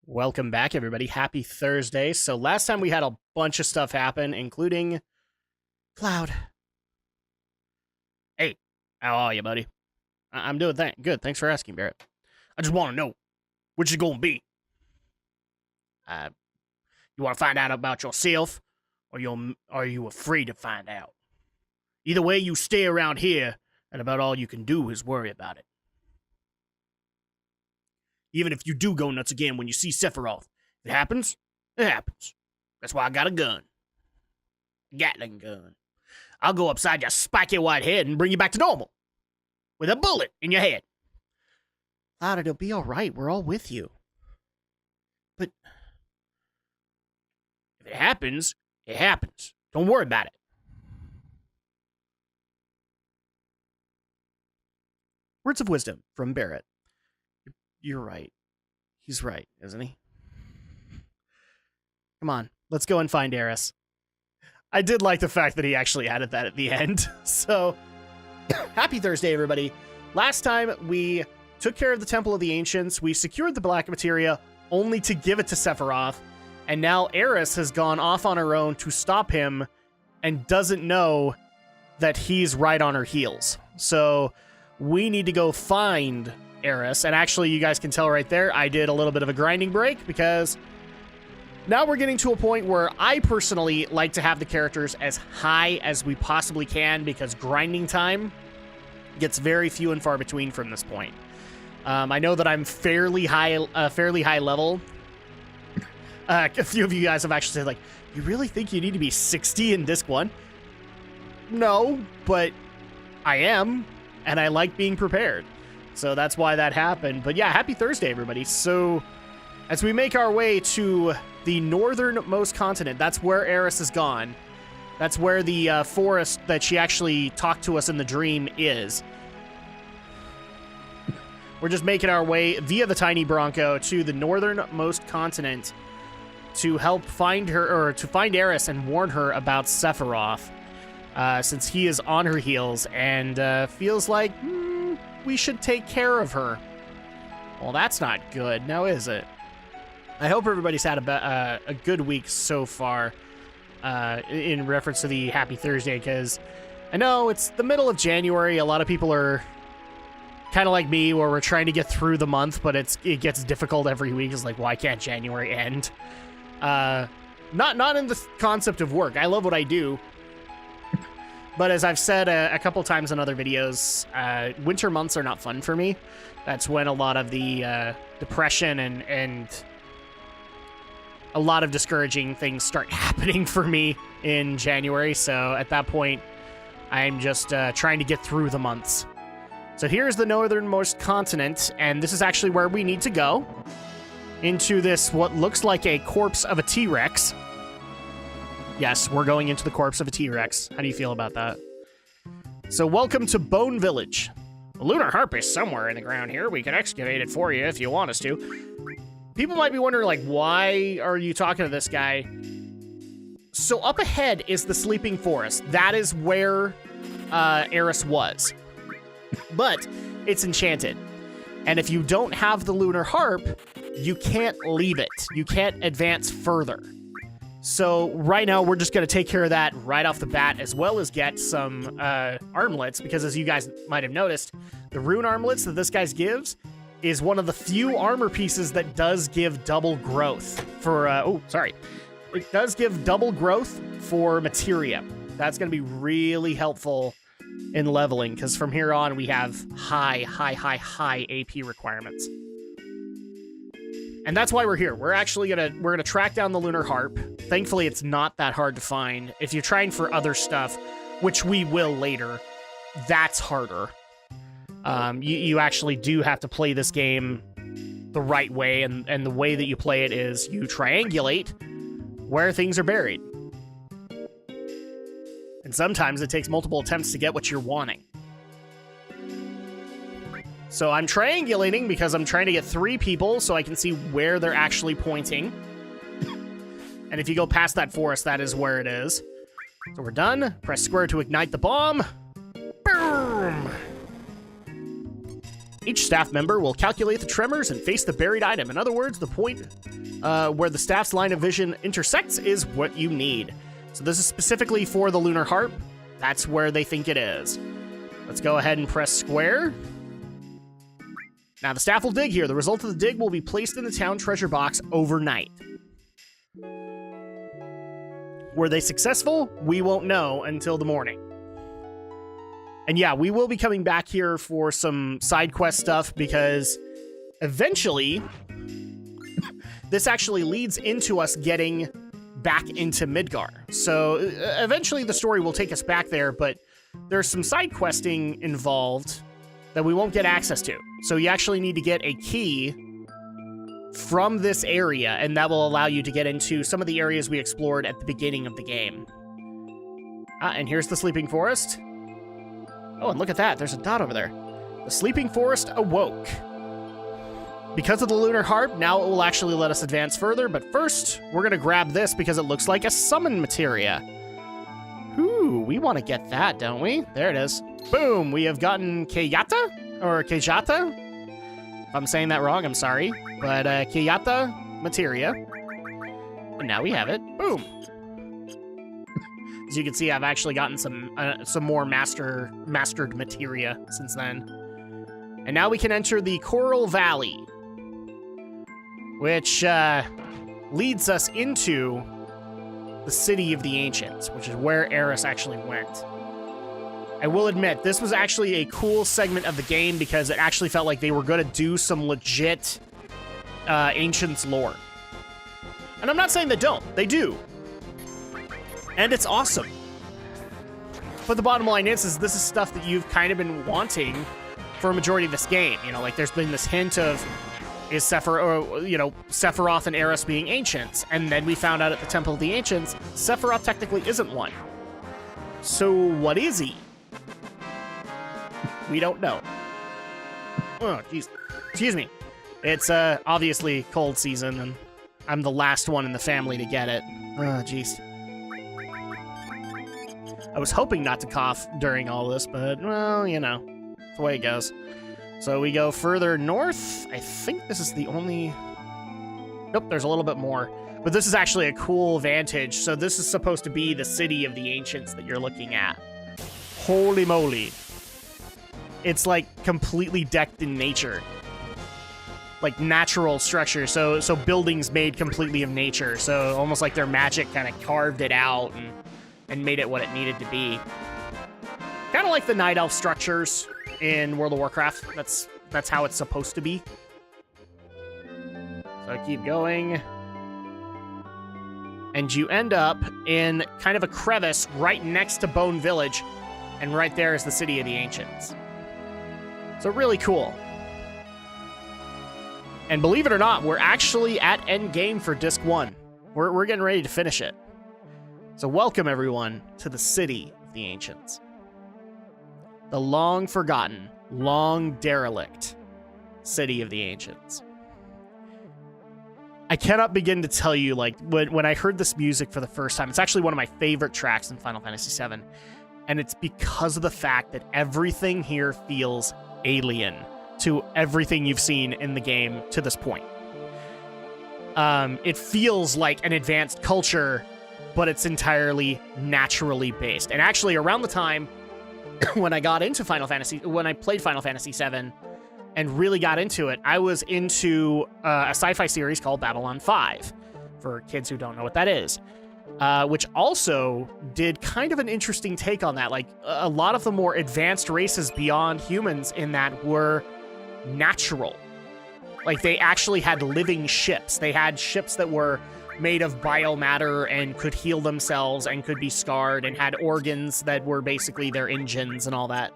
Welcome back, everybody. Happy Thursday. So last time we had a bunch of stuff happen, including Cloud. Hey, how are you, buddy? I'm doing good. Thanks for asking, Barrett. I just want to know, which is going to be? You want to find out about yourself, or are you afraid to find out? Either way, you stay around here, and about all you can do is worry about it. Even if you do go nuts again when you see Sephiroth. If it happens, it happens. That's why I got a gun. Gatling gun. I'll go upside your spiky white head and bring you back to normal. With a bullet in your head. Cloud, it'll be alright. We're all with you. But if it happens, it happens. Don't worry about it. Words of wisdom from Barrett. You're right. He's right, isn't he? Come on, let's go and find Aeris. I did like the fact that he actually added that at the end. So, happy Thursday, everybody. Last time, we took care of the Temple of the Ancients. We secured the Black Materia, only to give it to Sephiroth. And now Aeris has gone off on her own to stop him and doesn't know that he's right on her heels. So, we need to go find Aeris. And actually, you guys can tell right there, I did a little bit of a grinding break because now we're getting to a point where I personally like to have the characters as high as we possibly can because grinding time gets very few and far between from this point. I know that I'm fairly high level. A few of you guys have actually said, like, you really think you need to be 60 in Disc 1? No, but I am, and I like being prepared. So that's why that happened. But yeah, happy Thursday, everybody. So as we make our way to the northernmost continent, that's where Aeris is gone. That's where the forest that she actually talked to us in the dream is. We're just making our way via the Tiny Bronco to the northernmost continent to help find her, or to find Aeris and warn her about Sephiroth, since he is on her heels and feels like we should take care of her. Well, that's not good, now is it? I hope everybody's had a good week so far, in reference to the Happy Thursday, because I know it's the middle of January. A lot of people are kind of like me, where we're trying to get through the month, but it gets difficult every week. It's like, why can't January end? Not in the concept of work. I love what I do. But as I've said a couple times in other videos, winter months are not fun for me. That's when a lot of the depression and a lot of discouraging things start happening for me in January. So at that point, I'm just trying to get through the months. So here's the northernmost continent, and this is actually where we need to go. Into this, what looks like a corpse of a T-Rex. Yes, we're going into the corpse of a T-Rex. How do you feel about that? So welcome to Bone Village. The lunar harp is somewhere in the ground here. We can excavate it for you if you want us to. People might be wondering, like, why are you talking to this guy? So up ahead is the Sleeping Forest. That is where Aeris was. But it's enchanted. And if you don't have the lunar harp, you can't leave it. You can't advance further. So right now, we're just going to take care of that right off the bat, as well as get some armlets, because as you guys might have noticed, the rune armlets that this guy gives is one of the few armor pieces that does give double growth for, It does give double growth for materia. That's going to be really helpful in leveling, because from here on, we have high AP requirements. And that's why we're here. We're actually gonna track down the lunar harp. Thankfully, it's not that hard to find. If you're trying for other stuff, which we will later, that's harder. You actually do have to play this game the right way, and the way that you play it is you triangulate where things are buried. And sometimes it takes multiple attempts to get what you're wanting. So I'm triangulating because I'm trying to get 3 people so I can see where they're actually pointing. And if you go past that forest, that is where it is. So we're done. Press square to ignite the bomb. Boom! Each staff member will calculate the tremors and face the buried item. In other words, the point where the staff's line of vision intersects is what you need. So this is specifically for the Lunar Harp. That's where they think it is. Let's go ahead and press square. Now the staff will dig here. The result of the dig will be placed in the town treasure box overnight. Were they successful? We won't know until the morning. And yeah, we will be coming back here for some side quest stuff because eventually this actually leads into us getting back into Midgar. So eventually the story will take us back there, but there's some side questing involved that we won't get access to. So you actually need to get a key from this area, and that will allow you to get into some of the areas we explored at the beginning of the game. And here's the Sleeping Forest. Oh, and look at that. There's a dot over there. The Sleeping Forest awoke. Because of the Lunar Harp, now it will actually let us advance further, but first, we're going to grab this because it looks like a summon materia. Ooh, we want to get that, don't we? There it is. Boom! We have gotten Keyata? Or Kejata? If I'm saying that wrong, I'm sorry. But Keyata materia. And now we have it. Boom! As you can see, I've actually gotten some more mastered materia since then. And now we can enter the Coral Valley, which leads us into the City of the Ancients, which is where Aeris actually went. I will admit, this was actually a cool segment of the game because it actually felt like they were going to do some legit Ancients lore. And I'm not saying they don't. They do. And it's awesome. But the bottom line is this is stuff that you've kind of been wanting for a majority of this game. You know, like there's been this hint of is Sephiroth and Aeris being ancients, and then we found out at the Temple of the Ancients, Sephiroth technically isn't one. So what is he? We don't know. Oh, jeez. Excuse me. It's obviously cold season, and I'm the last one in the family to get it. Oh, jeez. I was hoping not to cough during all this, but, well, you know, it's the way it goes. So we go further north. I think this is the only... Nope, there's a little bit more. But this is actually a cool vantage. So this is supposed to be the City of the Ancients that you're looking at. Holy moly. It's like completely decked in nature. Like natural structure. So buildings made completely of nature. So almost like their magic kind of carved it out and made it what it needed to be. Kind of like the Night Elf structures in World of Warcraft. That's how it's supposed to be. So I keep going. And you end up in kind of a crevice right next to Bone Village. And right there is the City of the Ancients. So really cool. And believe it or not, we're actually at endgame for Disc 1. We're getting ready to finish it. So welcome, everyone, to the City of the Ancients. The long-forgotten, long-derelict City of the Ancients. I cannot begin to tell you, like, when I heard this music for the first time, it's actually one of my favorite tracks in Final Fantasy VII, and it's because of the fact that everything here feels alien to everything you've seen in the game to this point. It feels like an advanced culture, but it's entirely naturally based. And actually, around the time when I got into when I played Final Fantasy VII and really got into it, I was into a sci-fi series called Babylon 5, for kids who don't know what that is, which also did kind of an interesting take on that. Like, a lot of the more advanced races beyond humans in that were natural. Like, they actually had living ships. They had ships that were made of biomatter and could heal themselves and could be scarred and had organs that were basically their engines and all that.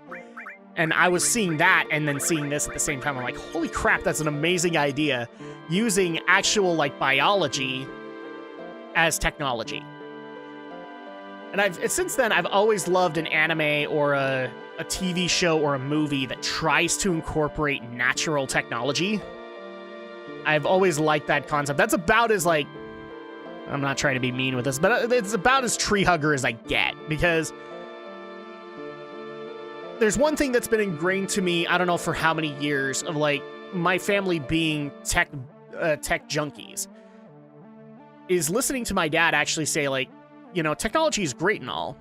And I was seeing that and then seeing this at the same time. I'm like, holy crap, that's an amazing idea. Using actual, like, biology as technology. And since then, I've always loved an anime or a TV show or a movie that tries to incorporate natural technology. I've always liked that concept. That's about as, like, I'm not trying to be mean with this, but it's about as tree hugger as I get, because there's one thing that's been ingrained to me, I don't know for how many years, of like my family being tech junkies, is listening to my dad actually say, like, you know, technology is great and all,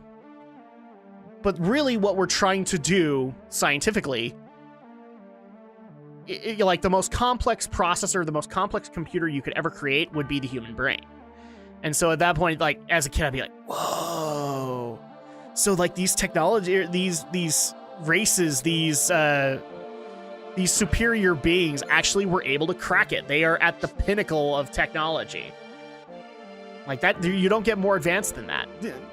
but really what we're trying to do scientifically, like the most complex processor, the most complex computer you could ever create would be the human brain. And so at that point, like, as a kid, I'd be like, whoa. So like these technology, these races, these superior beings actually were able to crack it. They are at the pinnacle of technology. Like that, you don't get more advanced than that.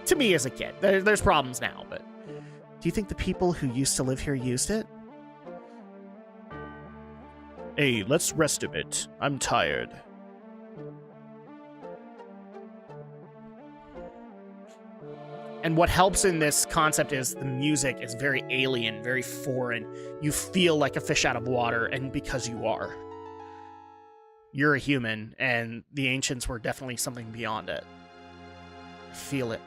To me as a kid, there's problems now, but do you think the people who used to live here used it? Hey, let's rest a bit. I'm tired. And what helps in this concept is the music is very alien, very foreign. You feel like a fish out of water, and because you are. You're a human, and the ancients were definitely something beyond it. Feel it.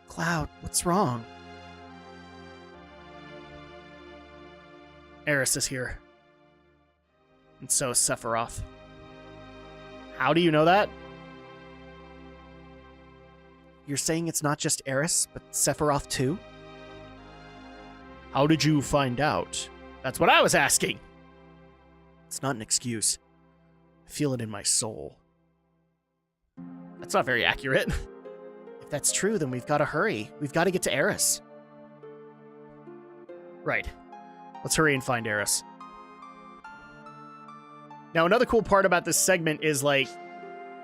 Cloud, what's wrong? Aeris is here. And so is Sephiroth. How do you know that? You're saying it's not just Aeris, but Sephiroth too? How did you find out? That's what I was asking. It's not an excuse. I feel it in my soul. That's not very accurate. If that's true, then we've got to hurry. We've got to get to Aeris. Right. Let's hurry and find Aeris. Now, another cool part about this segment is, like,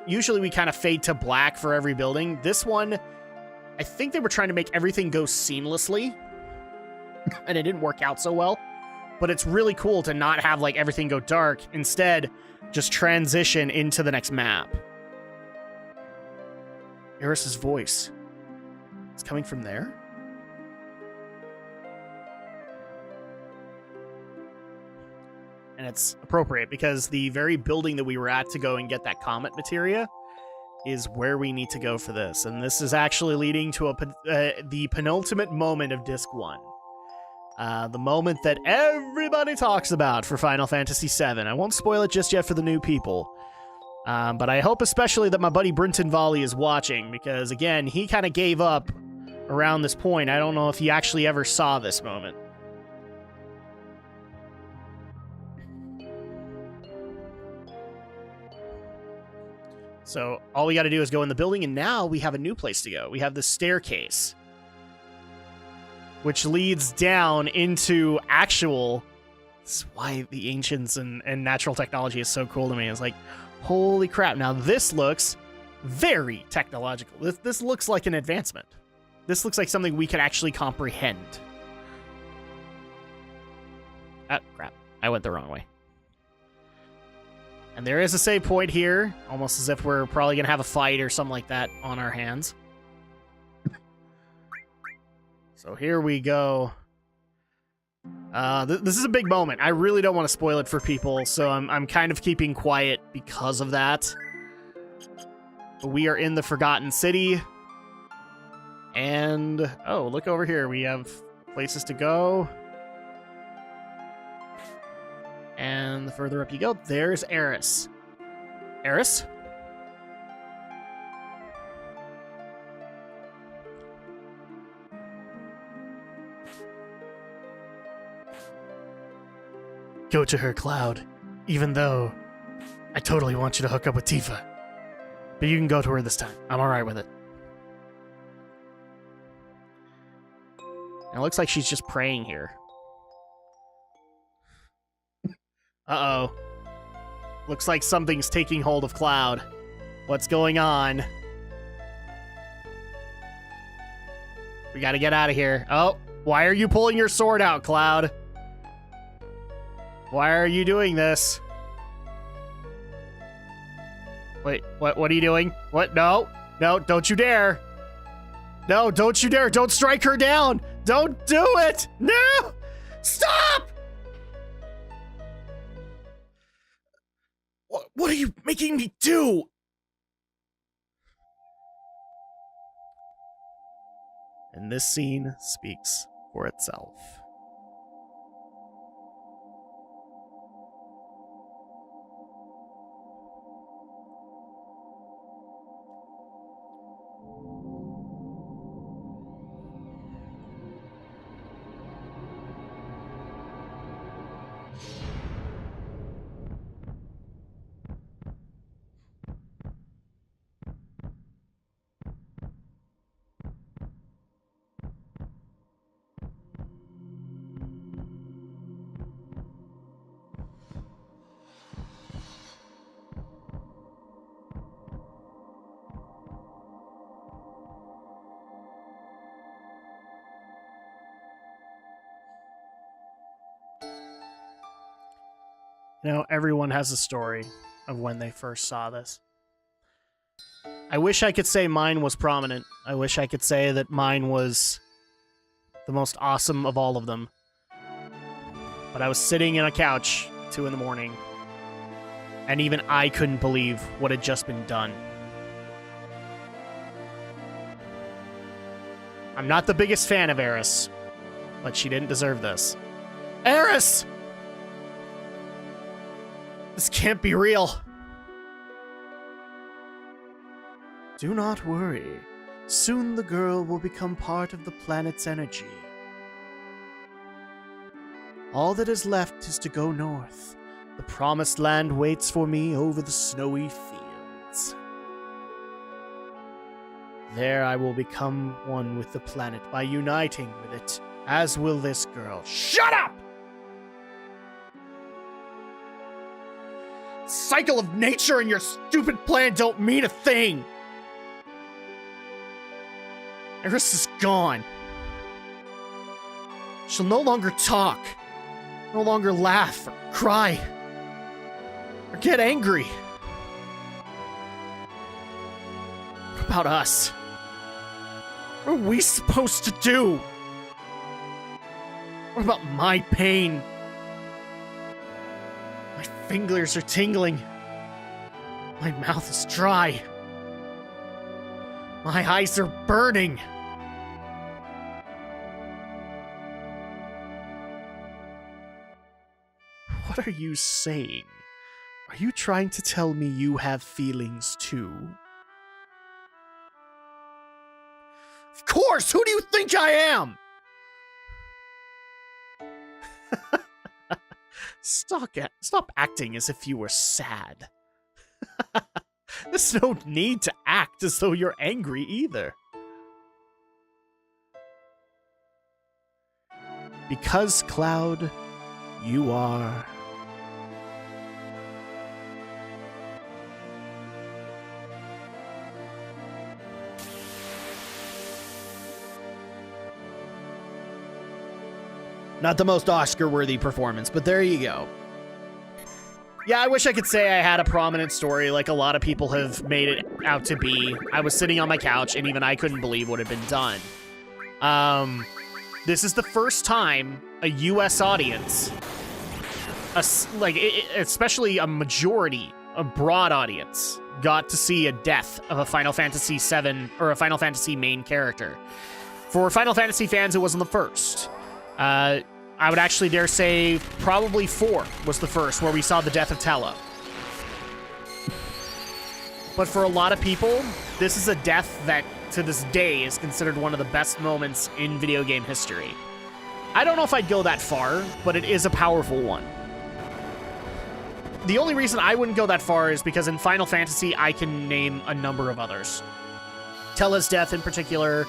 usually we kind of fade to black for every building. This one, I think they were trying to make everything go seamlessly, and it didn't work out so well. But it's really cool to not have, like, everything go dark. Instead, just transition into the next map. Aeris's voice. It's coming from there? And it's appropriate because the very building that we were at to go and get that comet materia is where we need to go for this. And this is actually leading to the penultimate moment of Disc 1. The moment that everybody talks about for Final Fantasy VII. I won't spoil it just yet for the new people. But I hope especially that my buddy Brinton Volley is watching, because, again, he kind of gave up around this point. I don't know if he actually ever saw this moment. So all we got to do is go in the building, and now we have a new place to go. We have the staircase, which leads down into actual... This is why the ancients and natural technology is so cool to me. It's like, holy crap. Now, this looks very technological. This looks like an advancement. This looks like something we can actually comprehend. Ah, crap. I went the wrong way. And there is a save point here, almost as if we're probably going to have a fight or something like that on our hands. So here we go. This is a big moment. I really don't want to spoil it for people, so I'm kind of keeping quiet because of that. But we are in the Forgotten City. And, oh, look over here. We have places to go. And the further up you go, there's Aeris. Aeris? Go to her, Cloud. Even though I totally want you to hook up with Tifa. But you can go to her this time. I'm alright with it. And it looks like she's just praying here. Uh-oh. Looks like something's taking hold of Cloud. What's going on? We gotta get out of here. Oh, why are you pulling your sword out, Cloud? Why are you doing this? Wait, what are you doing? What? No, don't you dare. No, don't you dare. Don't strike her down. Don't do it. No! Stop! What are you making me do? And this scene speaks for itself. You know, everyone has a story of when they first saw this. I wish I could say mine was prominent. I wish I could say that mine was the most awesome of all of them. But I was sitting in a couch, 2 in the morning, and even I couldn't believe what had just been done. I'm not the biggest fan of Aeris, but she didn't deserve this. Aeris! This can't be real. Do not worry. Soon the girl will become part of the planet's energy. All that is left is to go north. The promised land waits for me over the snowy fields. There I will become one with the planet by uniting with it, as will this girl. Shut up! Cycle of nature and your stupid plan don't mean a thing. Aeris is gone. She'll no longer talk, no longer laugh or cry, or get angry. What about us? What are we supposed to do? What about my pain? My fingers are tingling. My mouth is dry. My eyes are burning. What are you saying? Are you trying to tell me you have feelings too? Of course! Who do you think I am? Stop acting as if you were sad. There's no need to act as though you're angry either. Because, Cloud, you are... not the most Oscar-worthy performance, but there you go. Yeah, I wish I could say I had a prominent story like a lot of people have made it out to be. I was sitting on my couch, and even I couldn't believe what had been done. This is the first time a U.S. audience, especially a majority, a broad audience, got to see a death of a Final Fantasy VII or a Final Fantasy main character. For Final Fantasy fans, it wasn't the first. I would actually dare say probably 4 was the first where we saw the death of Tello. But for a lot of people, this is a death that to this day is considered one of the best moments in video game history. I don't know if I'd go that far, but it is a powerful one. The only reason I wouldn't go that far is because in Final Fantasy, I can name a number of others. Tello's death in particular.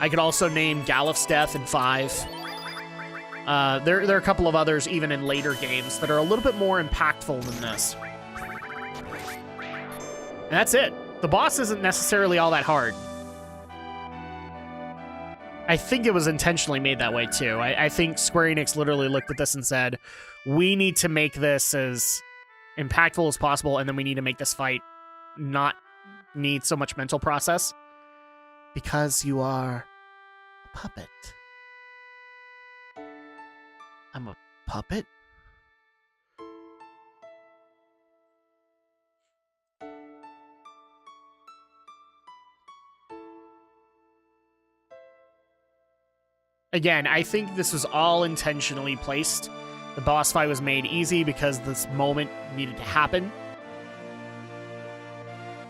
I could also name Galif's death in 5. There are a couple of others, even in later games, that are a little bit more impactful than this. And that's it. The boss isn't necessarily all that hard. I think it was intentionally made that way, too. I think Square Enix literally looked at this and said, we need to make this as impactful as possible, and then we need to make this fight not need so much mental process. Because you are a puppet. I'm a puppet? again, I think this was all intentionally placed. The boss fight was made easy because this moment needed to happen.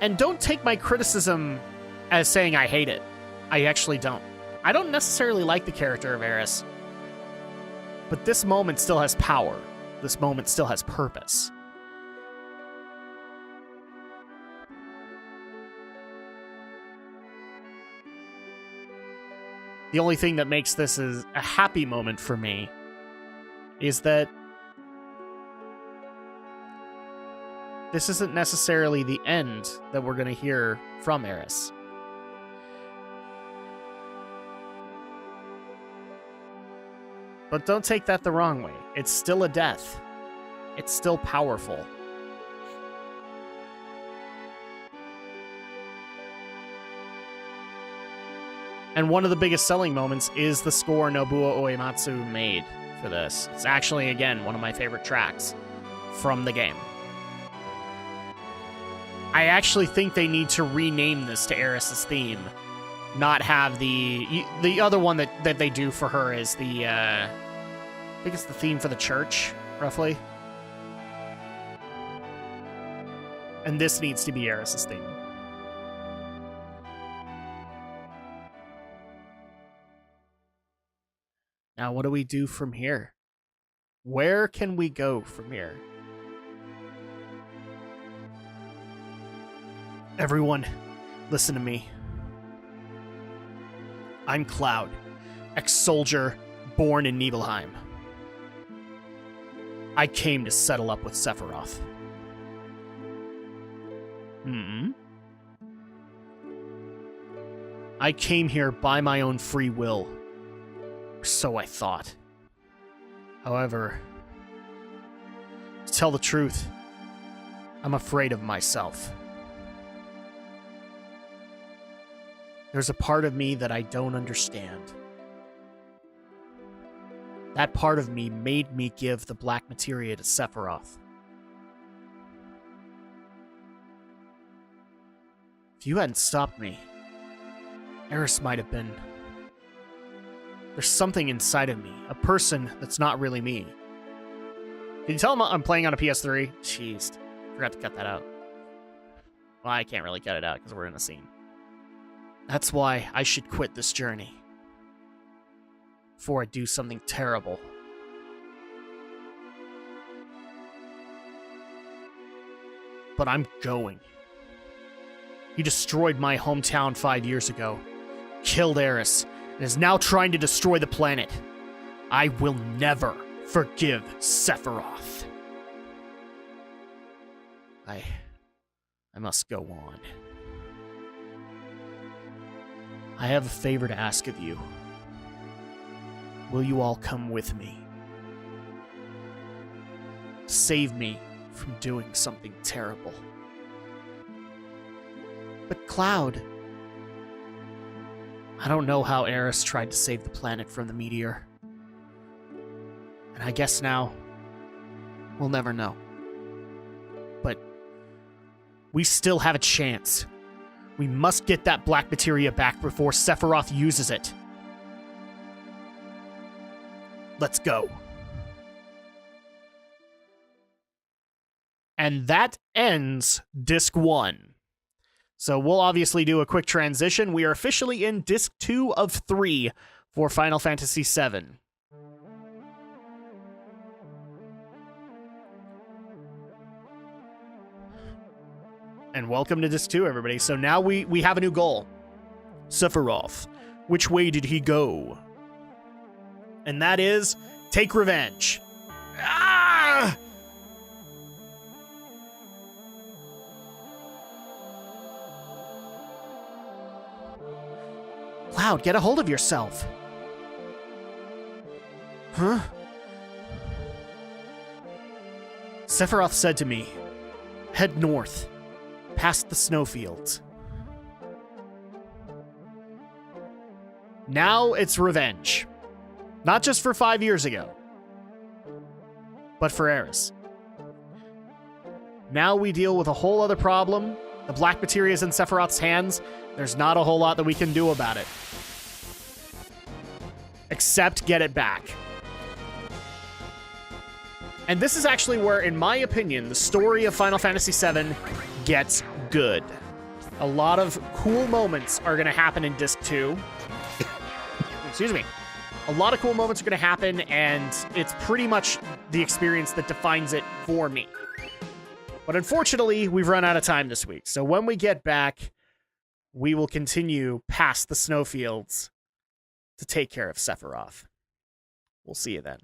And don't take my criticism as saying I hate it. I actually don't. I don't necessarily like the character of Aeris. But this moment still has power. This moment still has purpose. The only thing that makes this a happy moment for me is that this isn't necessarily the end that we're going to hear from Aeris. But don't take that the wrong way. It's still a death. It's still powerful. And one of the biggest selling moments is the score Nobuo Uematsu made for this. It's actually, again, one of my favorite tracks from the game. I actually think they need to rename this to Aeris' theme. Not have the other one that they do for her is the, I think it's the theme for the church, roughly. And this needs to be Aeris' theme. Now, what do we do from here? Where can we go from here? Everyone, listen to me. I'm Cloud, ex-soldier born in Nibelheim. I came to settle up with Sephiroth. I came here by my own free will. So I thought. However, to tell the truth, I'm afraid of myself. There's a part of me that I don't understand. That part of me made me give the black materia to Sephiroth. If you hadn't stopped me, Aeris might have been... There's something inside of me, a person that's not really me. Can you tell him I'm playing on a PS3? Jeez, forgot to cut that out. Well, I can't really cut it out because we're in a scene. That's why I should quit this journey. Before I do something terrible. But I'm going. He destroyed my hometown 5 years ago. Killed Aeris. And is now trying to destroy the planet. I will never forgive Sephiroth. I must go on. I have a favor to ask of you. Will you all come with me? Save me from doing something terrible. But Cloud... I don't know how Aeris tried to save the planet from the meteor. And I guess now, we'll never know. But we still have a chance. We must get that black materia back before Sephiroth uses it. Let's go. And that ends Disc 1. So we'll obviously do a quick transition. We are officially in Disc 2 of 3 for Final Fantasy VII. And welcome to Disc 2, everybody. So now we have a new goal. Sephiroth, which way did he go? And that is, take revenge. Ah! Cloud, get a hold of yourself. Huh? Sephiroth said to me, head north, past the snowfields. Now it's revenge. Not just for 5 years ago, but for Aeris. Now we deal with a whole other problem. The black materia is in Sephiroth's hands. There's not a whole lot that we can do about it. except get it back. And this is actually where, in my opinion, the story of Final Fantasy VII gets good. A lot of cool moments are going to happen in Disc 2. Excuse me. A lot of cool moments are going to happen, and it's pretty much the experience that defines it for me. But unfortunately, we've run out of time this week. So when we get back, we will continue past the snowfields to take care of Sephiroth. We'll see you then.